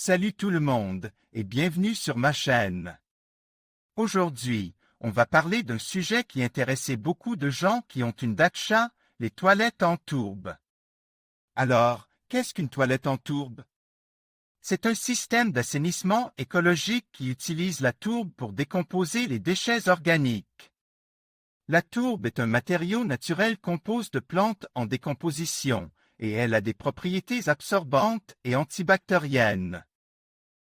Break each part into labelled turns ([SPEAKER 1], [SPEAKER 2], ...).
[SPEAKER 1] Salut tout le monde et bienvenue sur ma chaîne. Aujourd'hui, on va parler d'un sujet qui intéressait beaucoup de gens qui ont une datcha, les toilettes en tourbe. Alors, qu'est-ce qu'une toilette en tourbe? C'est un système d'assainissement écologique qui utilise la tourbe pour décomposer les déchets organiques. La tourbe est un matériau naturel composé de plantes en décomposition, et elle a des propriétés absorbantes et antibactériennes.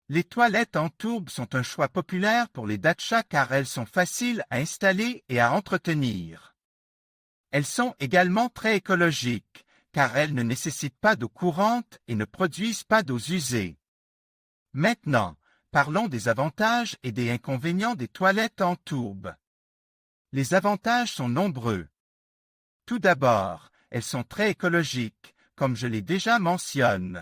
[SPEAKER 1] Les toilettes en tourbe sont un choix populaire pour les datchas car elles sont faciles à installer et à entretenir. Elles sont également très écologiques, car elles ne nécessitent pas d'eau courante et ne produisent pas d'eau usée. Maintenant, parlons des avantages et des inconvénients des toilettes en tourbe. Les avantages sont nombreux. Tout d'abord, elles sont très écologiques, comme je l'ai déjà mentionné.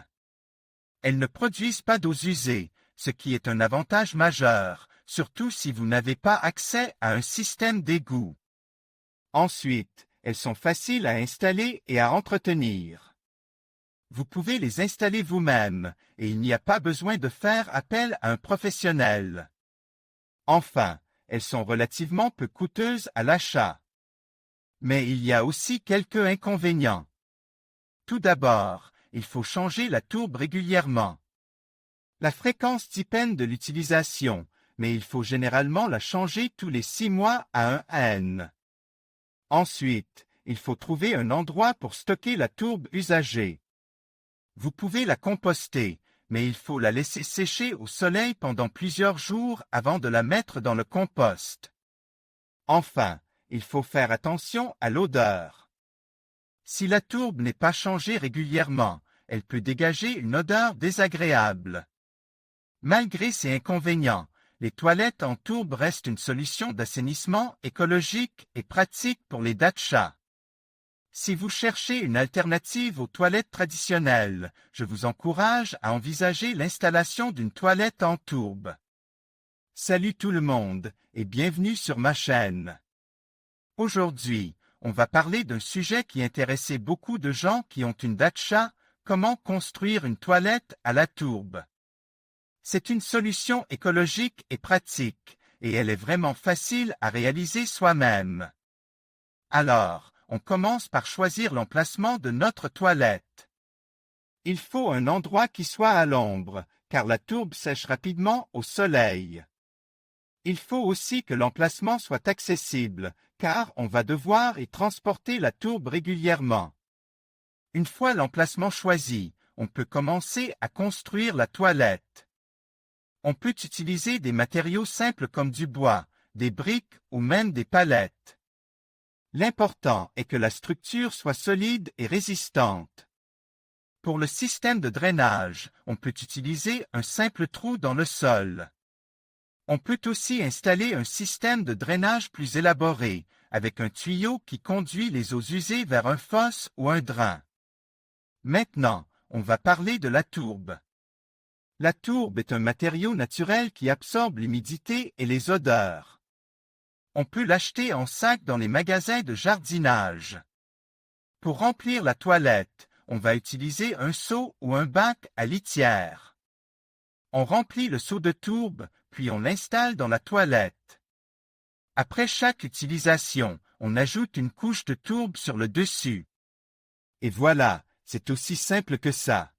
[SPEAKER 1] Elles ne produisent pas d'eau usée, ce qui est un avantage majeur, surtout si vous n'avez pas accès à un système d'égout. Ensuite, elles sont faciles à installer et à entretenir. Vous pouvez les installer vous-même, et il n'y a pas besoin de faire appel à un professionnel. Enfin, elles sont relativement peu coûteuses à l'achat. Mais il y a aussi quelques inconvénients. Tout d'abord, il faut changer la tourbe régulièrement. La fréquence dépend de l'utilisation, mais il faut généralement la changer tous les 6 mois à un an. Ensuite, il faut trouver un endroit pour stocker la tourbe usagée. Vous pouvez la composter, mais il faut la laisser sécher au soleil pendant plusieurs jours avant de la mettre dans le compost. Enfin, il faut faire attention à l'odeur. Si la tourbe n'est pas changée régulièrement, elle peut dégager une odeur désagréable. Malgré ces inconvénients, les toilettes en tourbe restent une solution d'assainissement écologique et pratique pour les datchas. Si vous cherchez une alternative aux toilettes traditionnelles, je vous encourage à envisager l'installation d'une toilette en tourbe. Salut tout le monde et bienvenue sur ma chaîne. Aujourd'hui, on va parler d'un sujet qui intéressait beaucoup de gens qui ont une datcha, comment construire une toilette à la tourbe. C'est une solution écologique et pratique, et elle est vraiment facile à réaliser soi-même. Alors, on commence par choisir l'emplacement de notre toilette. Il faut un endroit qui soit à l'ombre, car la tourbe sèche rapidement au soleil. Il faut aussi que l'emplacement soit accessible, car on va devoir y transporter la tourbe régulièrement. Une fois l'emplacement choisi, on peut commencer à construire la toilette. On peut utiliser des matériaux simples comme du bois, des briques ou même des palettes. L'important est que la structure soit solide et résistante. Pour le système de drainage, on peut utiliser un simple trou dans le sol. On peut aussi installer un système de drainage plus élaboré, avec un tuyau qui conduit les eaux usées vers un fosse ou un drain. Maintenant, on va parler de la tourbe. La tourbe est un matériau naturel qui absorbe l'humidité et les odeurs. On peut l'acheter en sac dans les magasins de jardinage. Pour remplir la toilette, on va utiliser un seau ou un bac à litière. On remplit le seau de tourbe, puis on l'installe dans la toilette. Après chaque utilisation, on ajoute une couche de tourbe sur le dessus. Et voilà, c'est aussi simple que ça.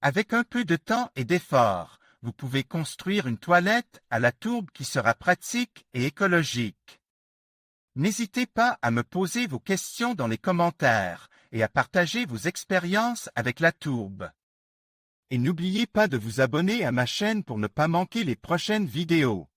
[SPEAKER 1] Avec un peu de temps et d'effort, vous pouvez construire une toilette à la tourbe qui sera pratique et écologique. N'hésitez pas à me poser vos questions dans les commentaires et à partager vos expériences avec la tourbe. Et n'oubliez pas de vous abonner à ma chaîne pour ne pas manquer les prochaines vidéos.